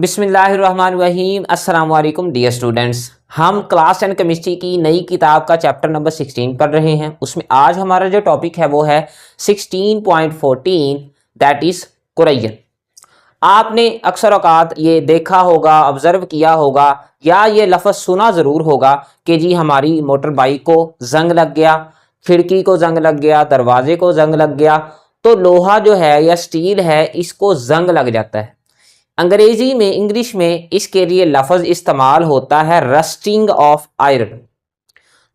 बिस्मिल्लाहिर्रहमानिर्रहीम। अस्सलाम वालेकुम डियर स्टूडेंट्स। हम क्लास 10 केमिस्ट्री की नई किताब का चैप्टर नंबर 16 पढ़ रहे हैं। उसमें आज हमारा जो टॉपिक है वो है 16.14 दैट इज़ कुरैयन। आपने अक्सर औकात ये देखा होगा, ऑब्ज़र्व किया होगा या ये लफ्ज़ सुना ज़रूर होगा कि जी हमारी मोटर बाइक को जंग लग गया, खिड़की को जंग लग गया, दरवाजे को जंग लग गया। तो लोहा जो है या स्टील है इसको जंग लग जाता है। अंग्रेजी में, इंग्लिश में इसके लिए लफ्ज़ इस्तेमाल होता है रस्टिंग ऑफ आयरन।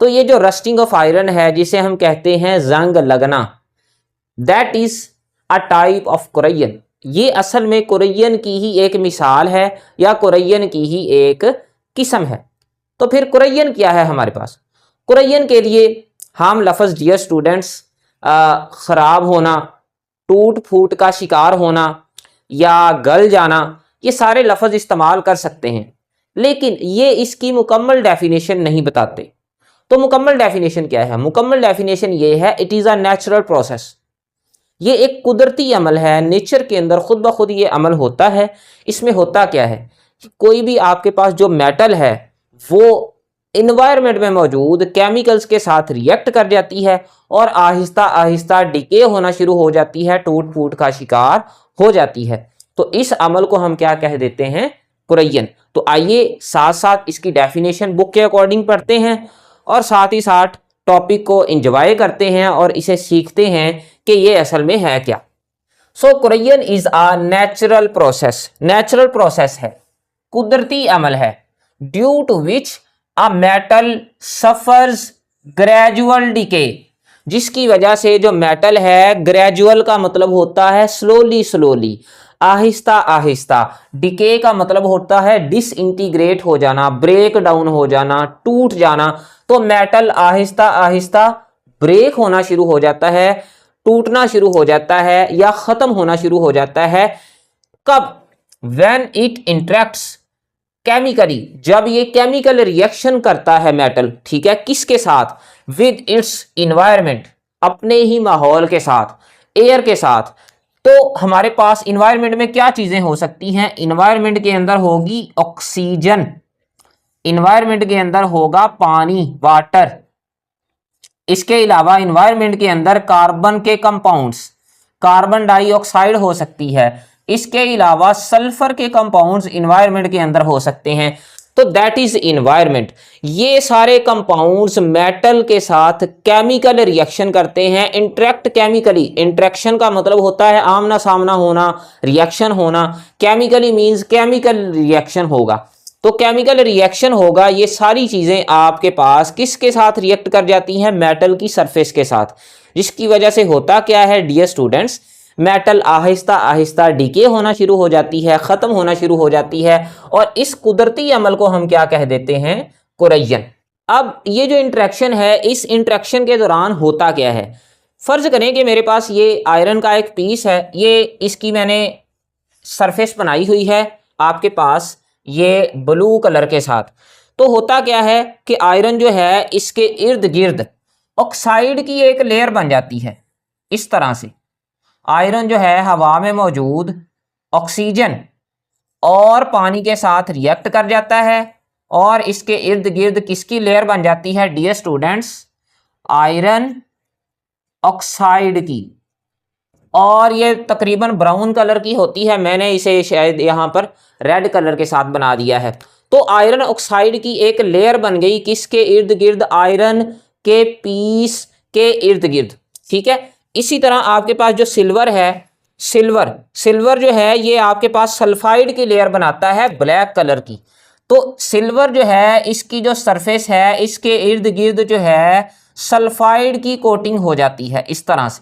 तो ये जो रस्टिंग ऑफ आयरन है जिसे हम कहते हैं जंग लगना, that is a type of corrosion. ये असल में कुरैयन की ही एक मिसाल है या कुरैयन की ही एक किस्म है। तो फिर कुरैयन क्या है हमारे पास? कुरैयन के लिए हम लफ्ज़ डियर स्टूडेंट्स ख़राब होना, टूट फूट का शिकार होना या गल जाना, ये सारे लफ्ज़ इस्तेमाल कर सकते हैं, लेकिन ये इसकी मुकम्मल डेफिनेशन नहीं बताते। तो मुकम्मल डेफिनेशन क्या है? मुकम्मल डेफिनेशन ये है, it is a natural process. ये एक कुदरती अमल है, नेचर के अंदर खुद ब खुद ये अमल होता है। इसमें होता क्या है कि कोई भी आपके पास जो मेटल है वो इन्वायरमेंट में मौजूद केमिकल्स के साथ रिएक्ट कर जाती है और आहिस्ता आहिस्ता डिके होना शुरू हो जाती है, टूट फूट का शिकार हो जाती है। तो इस अमल को हम क्या कह देते हैं? कुरैयन। तो आइए साथ साथ इसकी डेफिनेशन बुक के अकॉर्डिंग पढ़ते हैं और साथ ही साथ टॉपिक को एंजॉय करते हैं और इसे सीखते हैं कि ये असल में है क्या। So corrosion is a natural process. Natural process है, कुदरती अमल है, due to which a metal suffers gradual decay, जिसकी वजह से जो मेटल है, ग्रेजुअल का मतलब होता है slowly slowly, Aahista Aahista, decay का मतलब होता है डिसइंटीग्रेट हो जाना, ब्रेक डाउन हो जाना, टूट जाना। तो मेटल आहिस्ता आहिस्ता ब्रेक होना शुरू हो जाता है, टूटना शुरू हो जाता है या खत्म होना शुरू हो जाता है। कब? व्हेन इट इंटरेक्ट्स केमिकली, जब ये केमिकल रिएक्शन करता है मेटल, ठीक है, किसके साथ? विद इट्स इन्वायरमेंट, अपने ही माहौल के साथ, एयर के साथ। तो हमारे पास इन्वायरमेंट में क्या चीजें हो सकती हैं? इन्वायरमेंट के अंदर होगी ऑक्सीजन, इन्वायरमेंट के अंदर होगा पानी, वाटर। इसके अलावा इन्वायरमेंट के अंदर कार्बन के कंपाउंड्स, कार्बन डाइऑक्साइड हो सकती है। इसके अलावा सल्फर के कंपाउंड्स इन्वायरमेंट के अंदर हो सकते हैं। तो दैट इज इन्वायरमेंट। ये सारे कंपाउंड्स मेटल के साथ केमिकल रिएक्शन करते हैं, इंटरेक्ट केमिकली। इंटरेक्शन का मतलब होता है आमना सामना होना, रिएक्शन होना। केमिकली मींस केमिकल रिएक्शन होगा। तो केमिकल रिएक्शन होगा, ये सारी चीजें आपके पास किसके साथ रिएक्ट कर जाती हैं? मेटल की सरफेस के साथ। जिसकी वजह से होता क्या है dear students? Metal Aahista Aahista decay होना शुरू हो जाती है, खत्म होना शुरू हो जाती है और इस कुदरती अमल को हम क्या कह देते हैं? कुरैयन। अब ये जो इंटरेक्शन है, इस इंटरेक्शन के दौरान होता क्या है? फर्ज करें कि मेरे पास ये आयरन का एक पीस है, ये इसकी मैंने सरफेस बनाई हुई है आपके पास ये ब्लू कलर के साथ। तो होता क्या है कि आयरन जो है इसके इर्द गिर्द ऑक्साइड की एक लेयर बन जाती है। इस तरह से आयरन जो है हवा में मौजूद ऑक्सीजन और पानी के साथ रिएक्ट कर जाता है और इसके इर्द गिर्द किसकी लेयर बन जाती है डियर स्टूडेंट्स? आयरन ऑक्साइड की। और ये तकरीबन ब्राउन कलर की होती है, मैंने इसे शायद यहाँ पर रेड कलर के साथ बना दिया है। तो आयरन ऑक्साइड की एक लेयर बन गई किसके इर्द गिर्द? आयरन के पीस के इर्द गिर्द, ठीक है। इसी तरह आपके पास जो सिल्वर है, सिल्वर जो है ये आपके पास सल्फाइड की लेयर बनाता है ब्लैक कलर की। तो सिल्वर जो है इसकी जो सरफेस है इसके इर्द गिर्द जो है सल्फाइड की कोटिंग हो जाती है इस तरह से।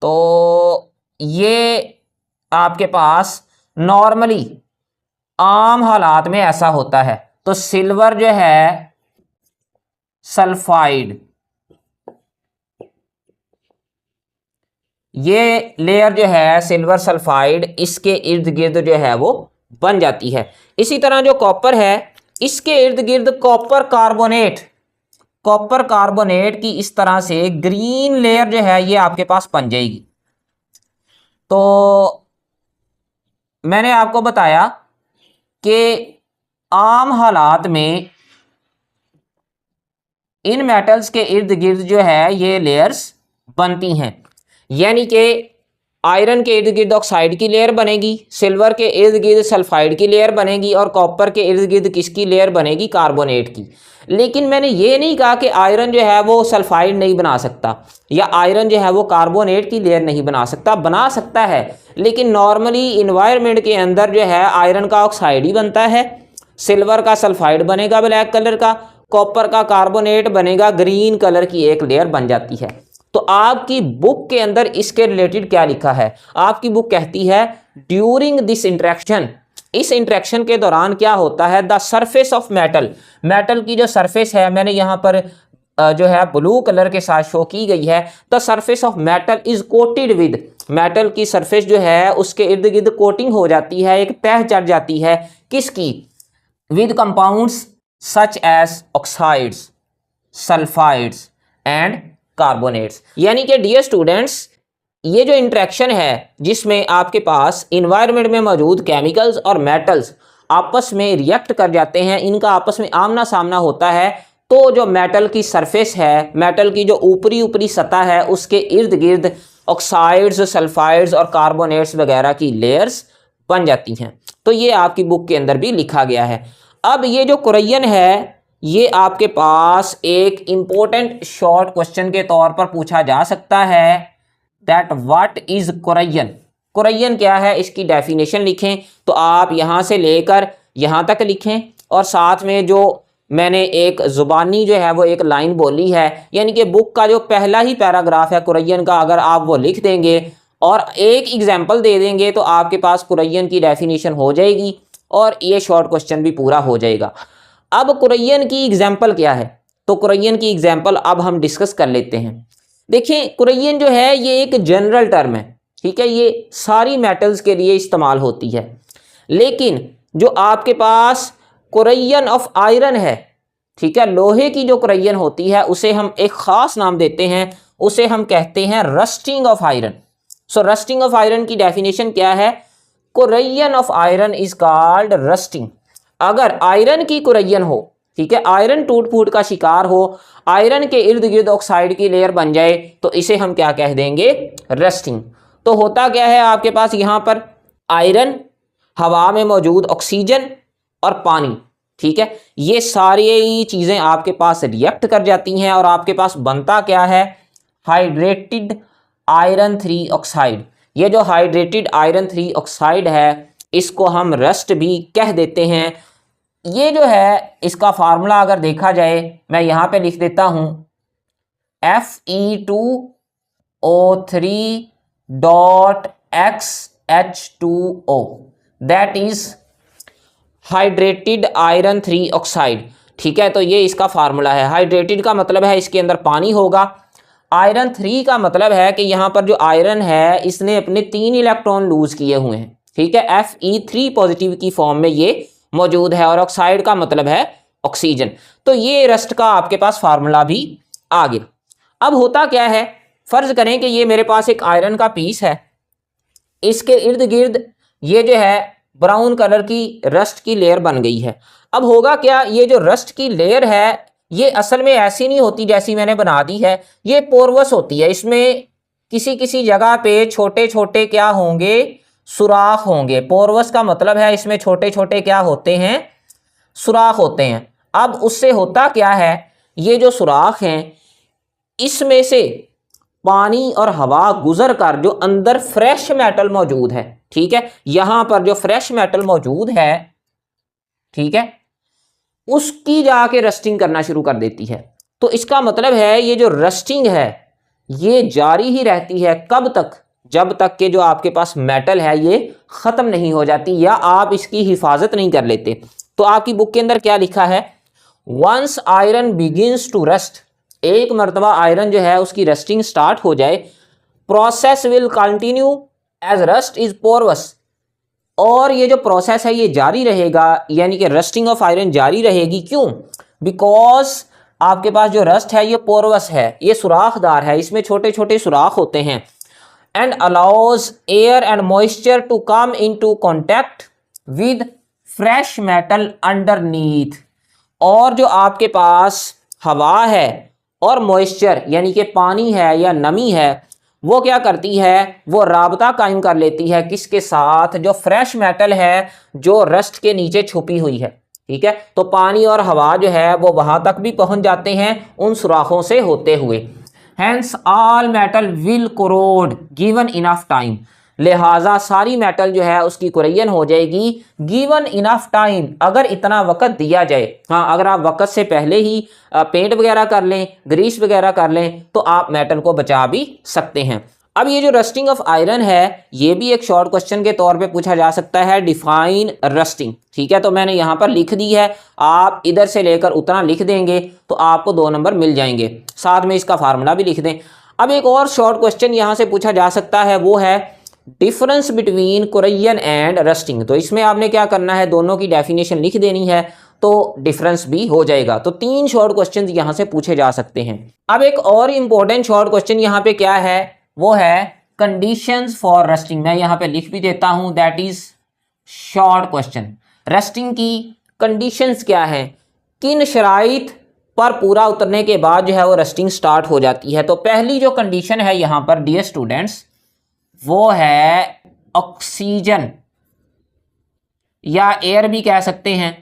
तो ये आपके पास नॉर्मली आम हालात में ऐसा होता है। तो सिल्वर जो है सल्फाइड, ये लेयर जो है सिल्वर सल्फाइड इसके इर्द गिर्द जो है वो बन जाती है। इसी तरह जो कॉपर है इसके इर्द गिर्द कॉपर कार्बोनेट, कॉपर कार्बोनेट की इस तरह से ग्रीन लेयर जो है ये आपके पास बन जाएगी। तो मैंने आपको बताया कि आम हालात में इन मेटल्स के इर्द गिर्द जो है ये लेयर्स बनती हैं, यानी कि आयरन के इर्द गिर्द ऑक्साइड की लेयर बनेगी, सिल्वर के इर्द गिर्द सल्फाइड की लेयर बनेगी और कॉपर के इर्द गिर्द किसकी लेयर बनेगी, कार्बोनेट की। लेकिन मैंने ये नहीं कहा कि आयरन जो है वो सल्फाइड नहीं बना सकता या आयरन जो है वो कार्बोनेट की लेयर नहीं बना सकता, बना सकता है, लेकिन नॉर्मली इन्वायरमेंट के अंदर जो है आयरन का ऑक्साइड ही बनता है, सिल्वर का सल्फाइड बनेगा ब्लैक कलर का, कॉपर का कार्बोनेट बनेगा, ग्रीन कलर की एक लेयर बन जाती है। तो आपकी बुक के अंदर इसके रिलेटेड क्या लिखा है, आपकी बुक कहती है ड्यूरिंग दिस इंटरेक्शन, इस इंटरेक्शन के दौरान क्या होता है, the surface of metal, metal की जो सरफेस है मैंने यहाँ पर जो है ब्लू कलर के साथ शो की गई है, the surface of metal is coated with, metal की सरफेस जो है उसके इर्द गिर्द कोटिंग हो जाती है, एक तह चढ़ जाती है, किसकी, with compounds such as oxides, sulphides and carbonates. यानी कि डियर स्टूडेंट्स, ये जो इंटरेक्शन है जिसमें आपके पास इन्वायरमेंट में मौजूद केमिकल्स और मेटल्स आपस में रिएक्ट कर जाते हैं, इनका आपस में आमना सामना होता है, तो जो मेटल की सरफेस है, मेटल की जो ऊपरी सतह है, उसके इर्द गिर्द ऑक्साइड्स, सल्फाइड्स और कार्बोनेट्स वगैरह की लेयर्स बन जाती हैं। तो ये आपकी बुक के अंदर भी लिखा गया है। अब ये जो कुरैयन है ये आपके पास एक इंपॉर्टेंट शॉर्ट क्वेश्चन के तौर पर पूछा जा सकता है, दैट व्हाट इज कुरैयन, कुरैयन क्या है, इसकी डेफिनेशन लिखें। तो आप यहाँ से लेकर यहाँ तक लिखें और साथ में जो मैंने एक जुबानी जो है वो एक लाइन बोली है, यानी कि बुक का जो पहला ही पैराग्राफ है कुरैयन का, अगर आप वो लिख देंगे और एक एग्जाम्पल दे देंगे तो आपके पास कुरैयन की डेफिनेशन हो जाएगी और ये शॉर्ट क्वेश्चन भी पूरा हो जाएगा। अब कुरैयन की एग्जाम्पल क्या है, तो कुरैयन की एग्जाम्पल अब हम डिस्कस कर लेते हैं। देखिए कुरैयन जो है ये एक जनरल टर्म है, ठीक है, ये सारी मेटल्स के लिए इस्तेमाल होती है, लेकिन जो आपके पास कुरैयन ऑफ आयरन है, ठीक है, लोहे की जो कुरैयन होती है उसे हम एक खास नाम देते हैं, उसे हम कहते हैं rusting of iron. So rusting of iron की डेफिनेशन क्या है, corrosion of iron is called rusting. अगर आयरन की कुरैयन हो, ठीक है, आयरन टूट फूट का शिकार हो, आयरन के इर्द गिर्द ऑक्साइड की लेयर बन जाए तो इसे हम क्या कह देंगे, रस्टिंग। तो होता क्या है आपके पास यहाँ पर आयरन, हवा में मौजूद ऑक्सीजन और पानी, ठीक है, ये सारी चीज़ें आपके पास रिएक्ट कर जाती हैं और आपके पास बनता क्या है, हाइड्रेटेड आयरन 3 ऑक्साइड। ये जो हाइड्रेटेड आयरन 3 ऑक्साइड है इसको हम रस्ट भी कह देते हैं। ये जो है इसका फार्मूला अगर देखा जाए मैं यहाँ पे लिख देता हूँ, Fe2O3.XH2O, that is hydrated iron 3 oxide, ठीक है। तो ये इसका फार्मूला है, हाइड्रेटेड का मतलब है इसके अंदर पानी होगा, आयरन 3 का मतलब है कि यहाँ पर जो आयरन है इसने अपने 3 इलेक्ट्रॉन लूज किए हुए हैं, ठीक है, Fe3 पॉजिटिव की फॉर्म में ये मौजूद है और ऑक्साइड का मतलब है ऑक्सीजन। तो ये रस्ट का आपके पास फार्मूला भी आ गया। अब होता क्या है, फर्ज करें कि ये मेरे पास एक आयरन का पीस है, इसके इर्द गिर्द ये जो है ब्राउन कलर की रस्ट की लेयर बन गई है। अब होगा क्या, ये जो रस्ट की लेयर है ये असल में ऐसी नहीं होती जैसी मैंने बना दी है, ये पोरवस होती है, इसमें किसी किसी जगह पे छोटे छोटे क्या होंगे, सुराख होंगे। पोरवस का मतलब है इसमें छोटे छोटे क्या होते हैं, सुराख होते हैं। अब उससे होता क्या है, ये जो सुराख हैं इसमें से पानी और हवा गुजर कर जो अंदर फ्रेश मेटल मौजूद है, ठीक है, यहां पर जो फ्रेश मेटल मौजूद है, ठीक है, उसकी जाके रस्टिंग करना शुरू कर देती है। तो इसका मतलब है ये जो रस्टिंग है ये जारी ही रहती है, कब तक, जब तक के जो आपके पास मेटल है ये खत्म नहीं हो जाती या आप इसकी हिफाजत नहीं कर लेते। तो आपकी बुक के अंदर क्या लिखा है, once iron begins to rust, एक मरतबा आयरन जो है उसकी रस्टिंग स्टार्ट हो जाए, process will continue as rust is porous, और ये जो प्रोसेस है ये जारी रहेगा, यानी कि रस्टिंग ऑफ आयरन जारी रहेगी। क्यों, बिकॉज आपके पास जो रस्ट है ये पोरवस है, ये सुराखदार है, इसमें छोटे छोटे सुराख होते हैं। And allows air and moisture to come into contact with fresh metal underneath. और जो आपके पास हवा है और मॉइस्चर यानी कि पानी है या नमी है, वो क्या करती है, वो राबता कायम कर लेती है किसके साथ, जो फ्रेश मेटल है जो रस्ट के नीचे छुपी हुई है। ठीक है, तो पानी और हवा जो है वो वहां तक भी पहुंच जाते हैं उन सुराखों से होते हुए। Hence all metal will corrode given enough time, लिहाजा सारी मेटल जो है उसकी कुरैयन हो जाएगी गिवन इनफ टाइम, अगर इतना वक्त दिया जाए। हाँ, अगर आप वक्त से पहले ही पेंट वगैरह कर लें, ग्रीस वगैरह कर लें, तो आप मेटल को बचा भी सकते हैं। अब ये जो रस्टिंग ऑफ आयरन है, ये भी एक शॉर्ट क्वेश्चन के तौर पे पूछा जा सकता है, डिफाइन रस्टिंग। ठीक है, तो मैंने यहाँ पर लिख दी है, आप इधर से लेकर उतना लिख देंगे तो आपको 2 नंबर मिल जाएंगे, साथ में इसका फार्मूला भी लिख दें। अब एक और शॉर्ट क्वेश्चन यहाँ से पूछा जा सकता है, वो है डिफरेंस बिटवीन कुरैयन एंड रस्टिंग। तो इसमें आपने क्या करना है, दोनों की डेफिनेशन लिख देनी है, तो डिफरेंस भी हो जाएगा। तो 3 शॉर्ट क्वेश्चन यहाँ से पूछे जा सकते हैं। अब एक और इंपॉर्टेंट शॉर्ट क्वेश्चन यहाँ पे क्या है, वो है कंडीशंस फॉर रस्टिंग। मैं यहाँ पे लिख भी देता हूं, that is short question. Rusting की कंडीशंस क्या है, किन शराइत पर पूरा उतरने के बाद जो है वो रस्टिंग स्टार्ट हो जाती है। तो पहली जो कंडीशन है यहाँ पर डियर स्टूडेंट्स, वो है ऑक्सीजन या एयर भी कह सकते हैं,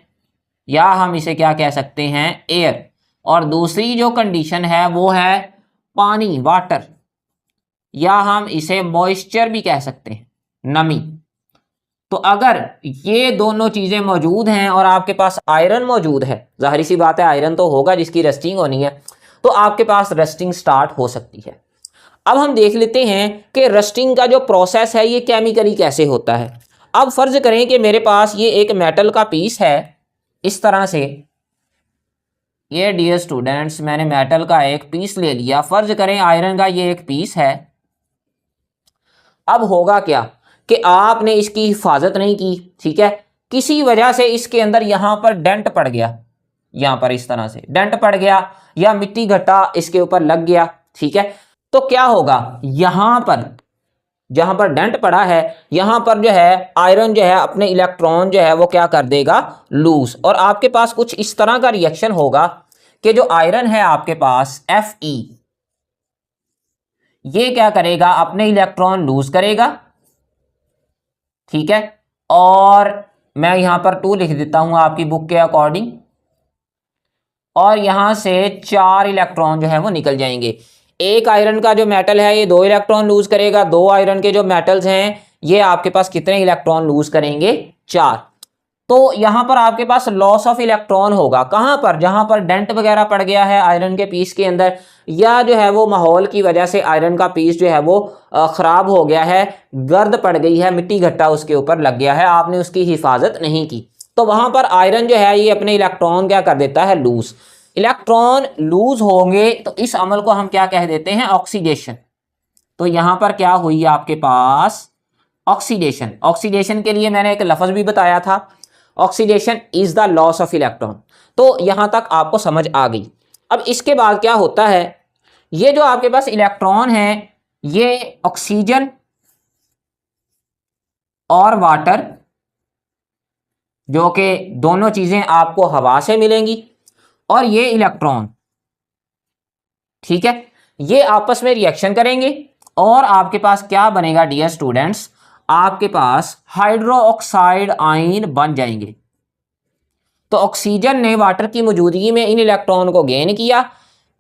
या हम इसे क्या कह सकते हैं, एयर। और दूसरी जो कंडीशन है वो है पानी, वाटर, या हम इसे मॉइस्चर भी कह सकते हैं, नमी। तो अगर ये दोनों चीजें मौजूद हैं और आपके पास आयरन मौजूद है, जाहिर सी बात है आयरन तो होगा जिसकी रस्टिंग होनी है, तो आपके पास रस्टिंग स्टार्ट हो सकती है। अब हम देख लेते हैं कि रस्टिंग का जो प्रोसेस है ये केमिकली कैसे होता है। अब फर्ज करें कि मेरे पास ये एक मेटल का पीस है, इस तरह से, ये डियर स्टूडेंट्स मैंने मेटल का एक पीस ले लिया, फर्ज करें आयरन का ये एक पीस है। अब होगा क्या कि आपने इसकी हिफाजत नहीं की, ठीक है, किसी वजह से इसके अंदर यहां पर डेंट पड़ गया, यहां पर इस तरह से डेंट पड़ गया, या मिट्टी घट्टा इसके ऊपर लग गया। ठीक है, तो क्या होगा, यहां पर जहां पर डेंट पड़ा है, यहां पर जो है आयरन जो है अपने इलेक्ट्रॉन जो है वो क्या कर देगा, लूज। और आपके पास कुछ इस तरह का रिएक्शन होगा कि जो आयरन है आपके पास Fe, ये क्या करेगा, अपने इलेक्ट्रॉन लूज करेगा। ठीक है, और मैं यहां पर 2 लिख देता हूं आपकी बुक के अकॉर्डिंग, और यहां से 4 इलेक्ट्रॉन जो है वो निकल जाएंगे। एक आयरन का जो मेटल है ये 2 इलेक्ट्रॉन लूज करेगा, 2 आयरन के जो मेटल्स हैं ये आपके पास कितने इलेक्ट्रॉन लूज करेंगे, 4। तो यहां पर आपके पास लॉस ऑफ इलेक्ट्रॉन होगा, कहां पर, जहां पर डेंट वगैरह पड़ गया है आयरन के पीस के अंदर, या जो है वो माहौल की वजह से आयरन का पीस जो है वो खराब हो गया है, गर्द पड़ गई है, मिट्टी घट्टा उसके ऊपर लग गया है, आपने उसकी हिफाजत नहीं की, तो वहां पर आयरन जो है ये अपने इलेक्ट्रॉन क्या कर देता है, लूज। इलेक्ट्रॉन लूज होंगे तो इस अमल को हम क्या कह देते हैं, ऑक्सीडेशन। तो यहां पर क्या हुई आपके पास, ऑक्सीडेशन। ऑक्सीडेशन के लिए मैंने एक लफ्ज भी बताया था, oxidation is the loss of electron. तो यहां तक आपको समझ आ गई। अब इसके बाद क्या होता है, ये जो आपके पास इलेक्ट्रॉन है ये ऑक्सीजन और वाटर, जो कि दोनों चीजें आपको हवा से मिलेंगी, और ये इलेक्ट्रॉन, ठीक है, ये आपस में रिएक्शन करेंगे और आपके पास क्या बनेगा डियर स्टूडेंट्स, आपके पास हाइड्रो ऑक्साइड आयन बन जाएंगे। तो ऑक्सीजन ने वाटर की मौजूदगी में इन इलेक्ट्रॉन को गेन किया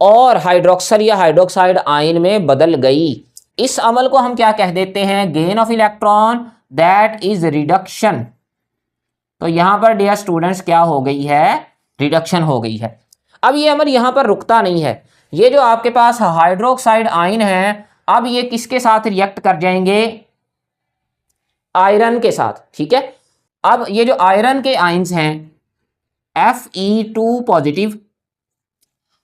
और हाइड्रोक्सल या हाइड्रोक्साइड आयन में बदल गई। इस अमल को हम क्या कह देते हैं, gain of electron, that is reduction. तो यहां पर डियर स्टूडेंट्स क्या हो गई है, रिडक्शन हो गई है। अब ये अमल यहां पर रुकता नहीं है, ये जो आपके पास हाइड्रोक्साइड आयन है अब ये किसके साथ रिएक्ट कर जाएंगे, आयरन के साथ। ठीक है, अब ये जो आयरन के आयन्स हैं Fe2 पॉजिटिव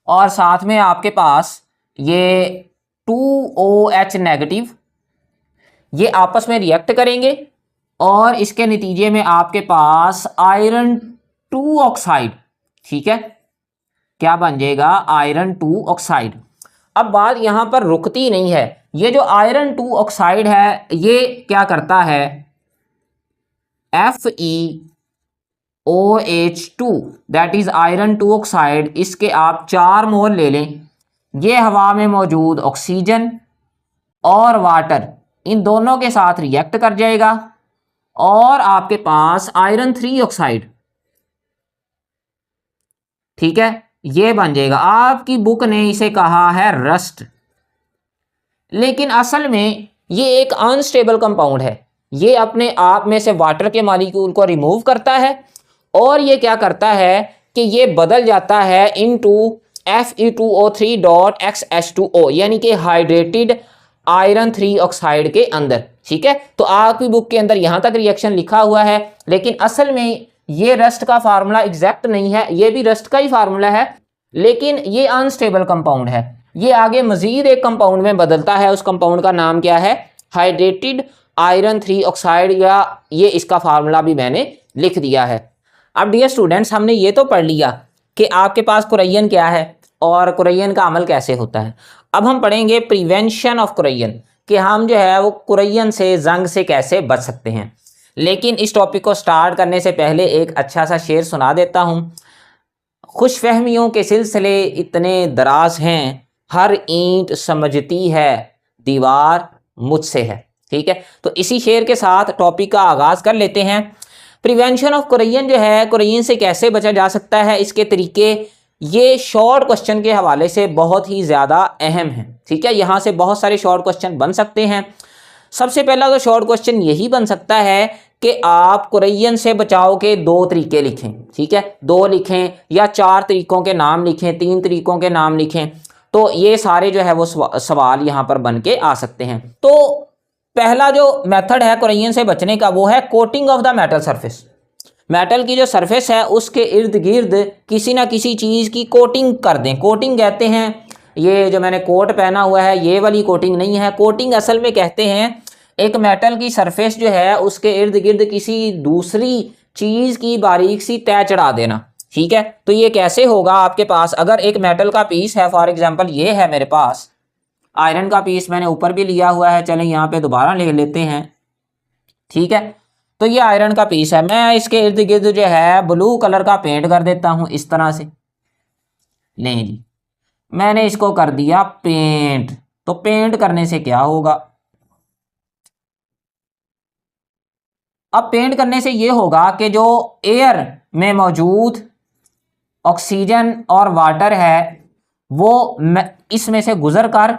और साथ में आपके पास ये 2OH नेगेटिव, ये आपस में रिएक्ट करेंगे और इसके नतीजे में आपके पास आयरन 2 ऑक्साइड, ठीक है, क्या बन जाएगा, आयरन 2 ऑक्साइड। अब बात यहां पर रुकती नहीं है, ये जो आयरन 2 ऑक्साइड है ये क्या करता है, FeOH2 that is iron 2 oxide, इसके आप 4 मोल ले लें, ये हवा में मौजूद ऑक्सीजन और वाटर इन दोनों के साथ रिएक्ट कर जाएगा और आपके पास आयरन 3 ऑक्साइड, ठीक है, ये बन जाएगा। आपकी बुक ने इसे कहा है रस्ट, लेकिन असल में ये एक अनस्टेबल कंपाउंड है। ये अपने आप में से वाटर के मॉलिक्यूल को रिमूव करता है और ये क्या करता है कि ये बदल जाता है इनटू Fe2O3.XH2O, यानी कि हाइड्रेटेड आयरन 3 ऑक्साइड के अंदर, ठीक है। तो आपकी बुक के अंदर यहां तक रिएक्शन लिखा हुआ है, लेकिन असल में ये रस्ट का फार्मूला एग्जैक्ट नहीं है, ये भी रस्ट का ही फार्मूला है, लेकिन ये अनस्टेबल कंपाउंड है। ये आगे मजीद एक कंपाउंड में बदलता है, उस कंपाउंड का नाम क्या है, हाइड्रेटेड आयरन 3 ऑक्साइड, या ये इसका फार्मूला भी मैंने लिख दिया है। अब डियर स्टूडेंट्स, हमने ये तो पढ़ लिया कि आपके पास कुरैयन क्या है और कुरैयन का अमल कैसे होता है। अब हम पढ़ेंगे प्रिवेंशन ऑफ कुरैयन, कि हम जो है वो कुरैयन से, जंग से कैसे बच सकते हैं। लेकिन इस टॉपिक को स्टार्ट करने से पहले एक अच्छा सा शेर सुना देता हूँ। खुशफहमियों के सिलसिले इतने दराज हैं, हर ईंट समझती है दीवार मुझसे है, ठीक है। तो इसी शेर के साथ टॉपिक का आगाज़ कर लेते हैं। प्रिवेंशन ऑफ कुरैयन जो है, कुरैयन से कैसे बचा जा सकता है, इसके तरीके ये शॉर्ट क्वेश्चन के हवाले से बहुत ही ज़्यादा अहम है, ठीक है। यहाँ से बहुत सारे शॉर्ट क्वेश्चन बन सकते हैं। सबसे पहला तो शॉर्ट क्वेश्चन यही बन सकता है कि आप कुरैयन से बचाव के 2 तरीके लिखें, ठीक है, 2 लिखें या 4 तरीकों के नाम लिखें, 3 तरीकों के नाम लिखें, तो ये सारे जो है वो सवाल यहाँ पर बन के आ सकते हैं। तो पहला जो मेथड है कुरैयन से बचने का वो है coating of the metal surface. Metal की जो सरफेस है उसके इर्द गिर्द किसी ना किसी चीज़ की कोटिंग कर दें। कोटिंग कहते हैं, ये जो मैंने कोट पहना हुआ है ये वाली कोटिंग नहीं है। कोटिंग असल में कहते हैं एक मेटल की सरफेस जो है उसके इर्द गिर्द किसी दूसरी चीज़ की बारीक सी तय चढ़ा देना, ठीक है। तो ये कैसे होगा, आपके पास अगर एक मेटल का पीस है, फॉर एग्जांपल ये है मेरे पास, आयरन का पीस मैंने ऊपर भी लिया हुआ है, चलें यहाँ पे दोबारा ले लेते हैं, ठीक है। तो ये आयरन का पीस है, मैं इसके इर्द गिर्द जो है ब्लू कलर का पेंट कर देता हूँ इस तरह से। नहीं जी, मैंने इसको कर दिया पेंट। तो पेंट करने से क्या होगा, अब पेंट करने से ये होगा कि जो एयर में मौजूद ऑक्सीजन और वाटर है वो इसमें से गुजर कर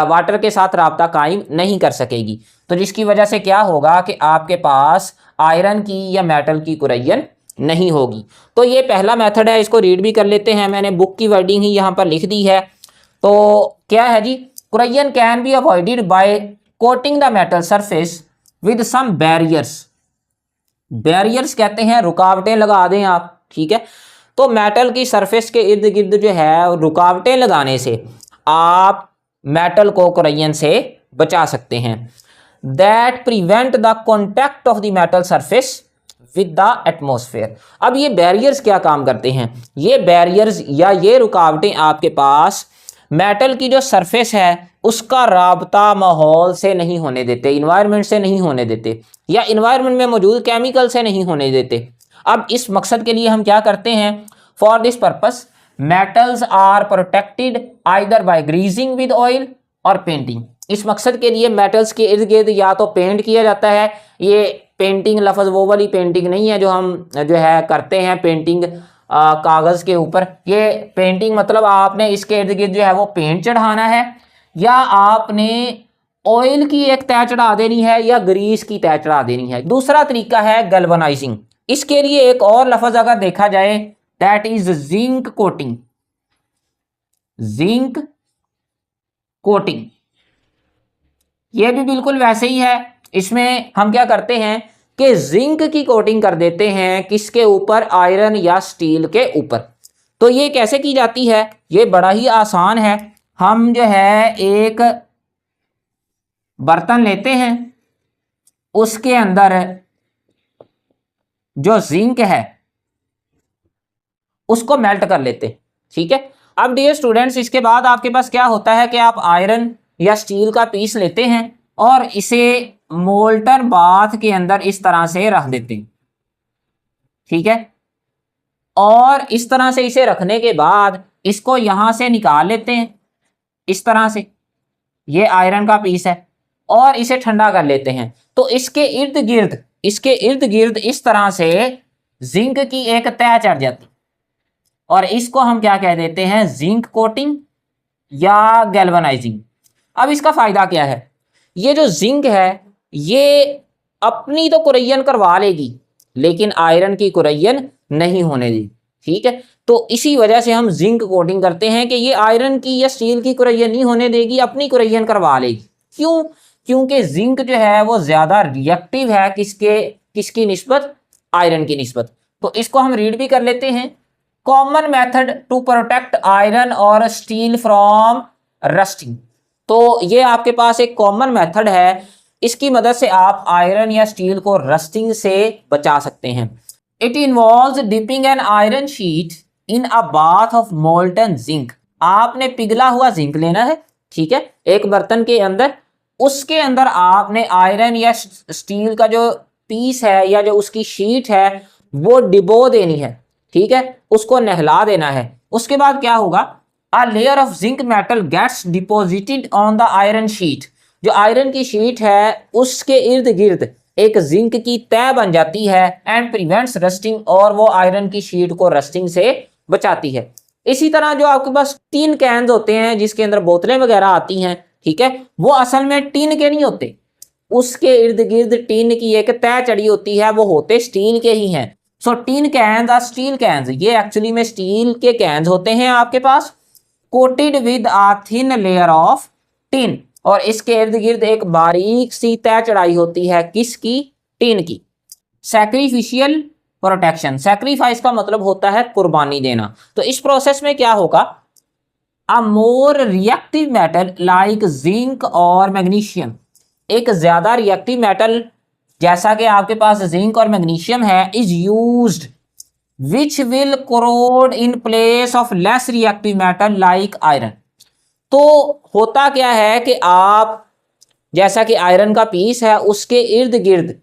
वाटर के साथ राब्ता कायम नहीं कर सकेगी, तो जिसकी वजह से क्या होगा कि आपके पास आयरन की या मेटल की कुरैयन नहीं होगी। तो ये पहला मेथड है, इसको रीड भी कर लेते हैं, मैंने बुक की वर्डिंग ही यहाँ पर लिख दी है। तो क्या है जी, corrosion can be avoided by coating the metal surface with some barriers. Barriers कहते हैं रुकावटें लगा दें आप, ठीक है। तो मेटल की सरफेस के इर्द गिर्द जो है रुकावटें लगाने से आप मेटल को कुरैयन से बचा सकते हैं। That prevent the contact of the metal surface with the atmosphere. अब ये बैरियर्स क्या काम करते हैं, ये बैरियर्स या ये रुकावटें आपके पास मेटल की जो सरफेस है उसका राबता माहौल से नहीं होने देते, इन्वायरमेंट से नहीं होने देते, या इन्वायरमेंट में मौजूद केमिकल से नहीं होने देते। अब इस मकसद के लिए हम क्या करते हैं, for this purpose metals are protected either by greasing with oil और पेंटिंग। इस मकसद के लिए मेटल्स के इर्द गिर्द या तो पेंट किया जाता है, ये पेंटिंग लफ्ज़ वो वाली पेंटिंग नहीं है जो हम जो है करते हैं पेंटिंग कागज़ के ऊपर, ये पेंटिंग मतलब आपने इसके इर्द गिर्द जो है वो पेंट चढ़ाना है, या आपने ऑयल की एक तय चढ़ा देनी है या ग्रीस की तय चढ़ा देनी है। दूसरा तरीका है गैल्वेनाइजिंग। इसके लिए एक और लफ्ज़ अगर देखा जाए that is zinc coating. Zinc coating ये भी बिल्कुल वैसे ही है। इसमें हम क्या करते हैं कि जिंक की कोटिंग कर देते हैं किसके ऊपर, आयरन या स्टील के ऊपर। तो ये कैसे की जाती है, ये बड़ा ही आसान है। हम जो है एक बर्तन लेते हैं, उसके अंदर जो जिंक है उसको मेल्ट कर लेते, ठीक है। अब डियर स्टूडेंट्स, इसके बाद आपके पास क्या होता है कि आप आयरन या स्टील का पीस लेते हैं और इसे मोल्टन बाथ के अंदर इस तरह से रख देते हैं, ठीक है। और इस तरह से इसे रखने के बाद इसको यहां से निकाल लेते हैं इस तरह से, ये आयरन का पीस है, और इसे ठंडा कर लेते हैं। तो इसके इर्द गिर्द इस तरह से जिंक की एक तह चढ़ जाती, और इसको हम क्या कह देते हैं, जिंक कोटिंग या गैल्वेनाइजिंग। अब इसका फायदा क्या है, ये जो जिंक है ये अपनी तो कुरैयन करवा लेगी लेकिन आयरन की कुरैयन नहीं होने देगी, ठीक है। तो इसी वजह से हम जिंक कोटिंग करते हैं कि ये आयरन की या स्टील की कुरैयन नहीं होने देगी, अपनी कुरैयन करवा लेगी। क्यों? क्योंकि जिंक जो है वो ज्यादा रिएक्टिव है किसकी निस्बत, आयरन की निस्बत। तो इसको हम रीड भी कर लेते हैं। Common method to protect iron और स्टील फ्रॉम रस्टिंग। तो ये आपके पास एक कॉमन मेथड है, इसकी मदद से आप आयरन या स्टील को रस्टिंग से बचा सकते हैं। It involves dipping an iron sheet in a bath of molten zinc. आपने पिघला हुआ जिंक लेना है, ठीक है, एक बर्तन के अंदर, उसके अंदर आपने आयरन या स्टील का जो पीस है या जो उसकी शीट है वो डिबो देनी है, ठीक है, उसको नहला देना है। उसके बाद क्या होगा, a layer of zinc metal gets deposited on the iron sheet. जो आयरन की शीट है उसके इर्द गिर्द एक जिंक की तह बन जाती है एंड प्रिवेंट्स रस्टिंग, और वो आयरन की शीट को रस्टिंग से बचाती है। इसी तरह जो आपके पास टिन कैन्स होते हैं जिसके अंदर बोतलें वगैरह आती हैं, ठीक है, वो असल में टिन के नहीं होते, उसके इर्द गिर्द टिन की एक तह चढ़ी होती है, वो होते स्टील के ही हैं। सो टिन कैन्स और स्टील कैन्स, ये एक्चुअली में स्टील के कैन्स होते हैं आपके पास, coated with a thin layer of tin, और इसके इर्द गिर्द एक बारीक सी तह चढ़ाई होती है, किसकी, टिन की। सैक्रिफिशियल प्रोटेक्शन, सैक्रिफाइस का मतलब होता है कुर्बानी देना। तो इस प्रोसेस में क्या होगा, a more reactive metal like zinc और मैग्नीशियम, एक ज्यादा रिएक्टिव मेटल जैसा कि आपके पास जिंक और मैग्नीशियम है, is used which will corrode in place of less reactive metal like iron. तो होता क्या है कि आप जैसा कि आयरन का पीस है उसके इर्द गिर्द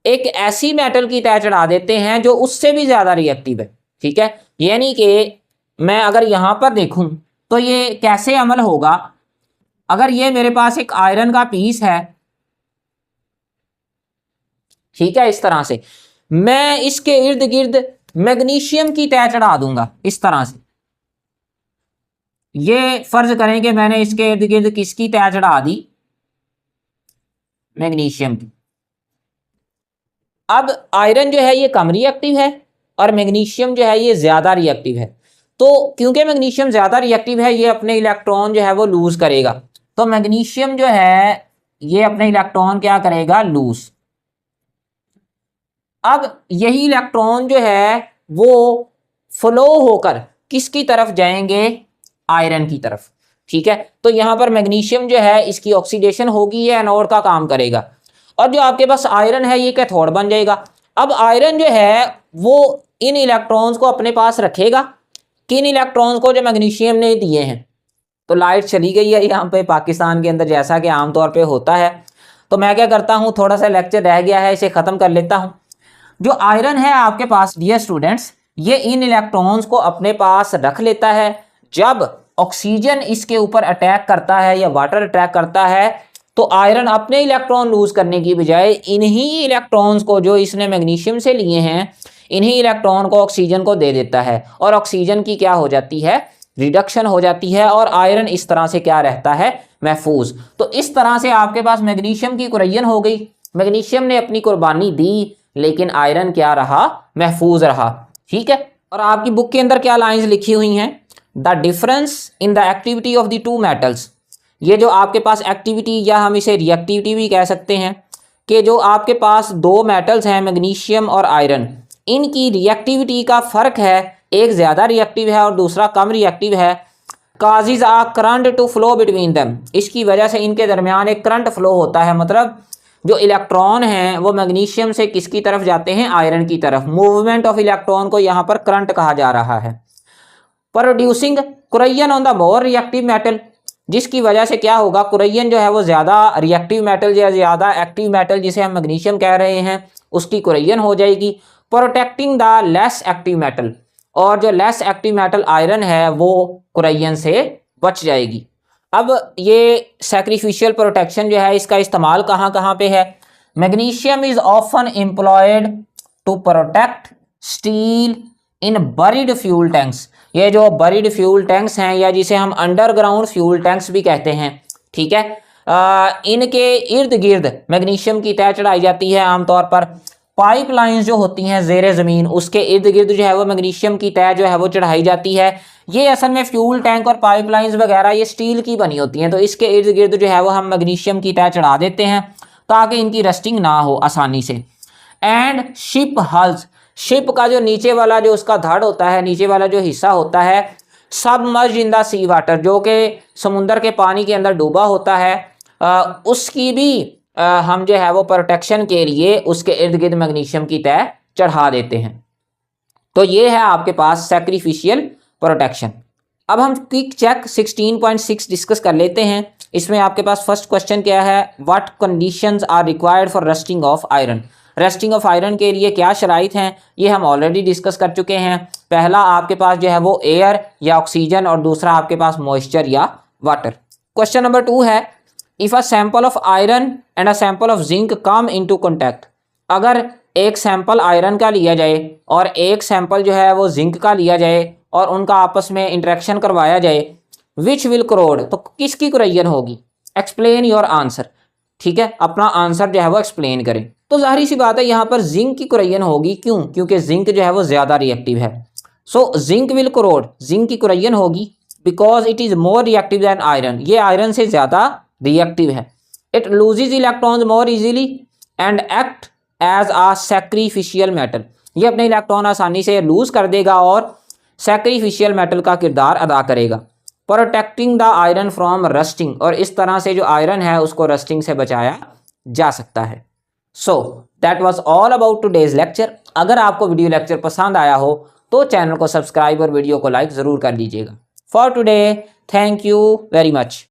एक ऐसी मेटल की तह चढ़ा देते हैं जो उससे भी ज्यादा रिएक्टिव है, ठीक है। यानी कि मैं अगर यहां पर देखूं तो ये कैसे अमल होगा, अगर ये मेरे पास एक आयरन का पीस है, ठीक है, इस तरह से मैं इसके इर्द गिर्द मैग्नीशियम की तह चढ़ा दूंगा इस तरह से। ये फर्ज करें कि मैंने इसके इर्द गिर्द किसकी तह चढ़ा दी, मैग्नीशियम की। अब आयरन जो है ये कम रिएक्टिव है और मैग्नीशियम जो है ये ज्यादा रिएक्टिव है। तो क्योंकि मैग्नीशियम ज्यादा रिएक्टिव है ये अपने इलेक्ट्रॉन जो है वो लूज करेगा, तो मैग्नीशियम जो है ये अपने इलेक्ट्रॉन क्या करेगा, लूज। अब यही इलेक्ट्रॉन जो है वो फ्लो होकर किसकी तरफ जाएंगे, आयरन की तरफ, ठीक है। तो यहां पर मैग्नीशियम जो है इसकी ऑक्सीडेशन होगी, ये एनोड का काम करेगा, और जो आपके पास आयरन है ये कैथोड बन जाएगा। अब आयरन जो है वो इन इलेक्ट्रॉन्स को अपने पास रखेगा, किन इलेक्ट्रॉन्स को, जो मैग्नीशियम ने दिए हैं। तो लाइट चली गई है यहाँ पे पाकिस्तान के अंदर जैसा कि आमतौर पे होता है। तो मैं क्या करता हूँ, थोड़ा सा लेक्चर रह गया है इसे खत्म कर लेता हूँ। जो आयरन है आपके पास डियर स्टूडेंट्स, ये इन इलेक्ट्रॉन्स को अपने पास रख लेता है। जब ऑक्सीजन इसके ऊपर अटैक करता है या वाटर अटैक करता है तो आयरन अपने इलेक्ट्रॉन लूज करने की बजाय इन्हीं इलेक्ट्रॉन्स को जो इसने मैग्नीशियम से लिए हैं, इन्हीं इलेक्ट्रॉन को ऑक्सीजन को दे देता है, और ऑक्सीजन की क्या हो जाती है, रिडक्शन हो जाती है, और आयरन इस तरह से क्या रहता है, महफूज। तो इस तरह से आपके पास मैग्नीशियम की कुरैयन हो गई, मैग्नीशियम ने अपनी कुर्बानी दी लेकिन आयरन क्या रहा, महफूज रहा, ठीक है। और आपकी बुक के अंदर क्या लाइंस लिखी हुई हैं, the difference in the activity of the two metals. ये जो आपके पास एक्टिविटी या हम इसे रिएक्टिविटी भी कह सकते हैं, कि जो आपके पास दो मेटल्स हैं मैग्नीशियम और आयरन, इनकी रिएक्टिविटी का फर्क है, एक ज़्यादा रिएक्टिव है और दूसरा कम रिएक्टिव है। Causes a current to flow between them, इसकी वजह से इनके दरमियान एक करंट फ्लो होता है, मतलब जो इलेक्ट्रॉन हैं वो मैग्नीशियम से किसकी तरफ जाते हैं, आयरन की तरफ। मूवमेंट ऑफ इलेक्ट्रॉन को यहाँ पर करंट कहा जा रहा है। Producing corrosion on the more reactive metal, जिसकी वजह से क्या होगा, कुरैयन जो है वो ज़्यादा रिएक्टिव मेटल या ज़्यादा एक्टिव मेटल जिसे हम मैग्नीशियम कह रहे हैं उसकी कुरैयन हो जाएगी, protecting the less active metal, और जो लेस एक्टिव मेटल आयरन है वो कुरैयन से बच जाएगी। अब ये सैक्रिफिशियल प्रोटेक्शन जो है इसका इस्तेमाल कहाँ कहाँ पे है। Magnesium is often employed to protect steel in buried fuel tanks. ये जो बरीड फ्यूल टैंक्स हैं या जिसे हम अंडरग्राउंड फ्यूल टैंक्स भी कहते हैं, ठीक है, इनके इर्द गिर्द मैग्नीशियम की तह चढ़ाई जाती है। आमतौर पर पाइपलाइंस जो होती हैं ज़ेरे ज़मीन उसके इर्द गिर्द जो है वो मैग्नीशियम की तह जो है वो चढ़ाई जाती है। ये असल में फ्यूल टैंक और पाइपलाइंस वगैरह ये स्टील की बनी होती हैं, तो इसके इर्द गिर्द जो है वो हम मैग्नीशियम की तह चढ़ा देते हैं ताकि इनकी रस्टिंग ना हो आसानी से। एंड शिप हल्स, शिप का जो नीचे वाला जो उसका धड़ होता है, नीचे वाला जो हिस्सा होता है, submerge in the sea water, जो कि समुंदर के पानी के अंदर डूबा होता है, उसकी भी हम जो है वो प्रोटेक्शन के लिए उसके इर्द गिर्द मैग्नीशियम की तह चढ़ा देते हैं। तो ये है आपके पास सैक्रिफिशियल प्रोटेक्शन। अब हम क्विक चेक 16.6 डिस्कस कर लेते हैं। इसमें आपके पास फर्स्ट क्वेश्चन क्या है, what conditions are required for rusting of iron. Rusting of iron के लिए क्या शराइत हैं, ये हम ऑलरेडी डिस्कस कर चुके हैं। पहला आपके पास जो है वो एयर या ऑक्सीजन, और दूसरा आपके पास मॉइस्चर या वाटर। क्वेश्चन नंबर 2 है, if a sample of iron and a sample of zinc come into contact. अगर एक सैंपल आयरन का लिया जाए और एक सैंपल जो है वो जिंक का लिया जाए और उनका आपस में इंटरेक्शन करवाया जाए, विच विल करोड, तो किसकी कुरैयन होगी। एक्सप्लेन योर आंसर, ठीक है, अपना आंसर जो है वो एक्सप्लेन करें। तो जाहिर सी बात है यहाँ पर जिंक की कुरैयन होगी, क्यों, क्योंकि जिंक जो है वो ज़्यादा रिएक्टिव है। So zinc will corrode, zinc की कुरैयन होगी, because it is more reactive than iron, ये आयरन से ज़्यादा रिएक्टिव है। It loses electrons more easily and act as a sacrificial metal, ये अपने इलेक्ट्रॉन आसानी से लूज कर देगा और सैक्रिफिशियल मेटल का किरदार अदा करेगा। Protecting the iron from rusting, और इस तरह से जो आयरन है उसको रस्टिंग से बचाया जा सकता है। So that was all about today's lecture. अगर आपको वीडियो लेक्चर पसंद आया हो तो चैनल को सब्सक्राइब और वीडियो को लाइक ज़रूर कर लीजिएगा। For today, thank you very much.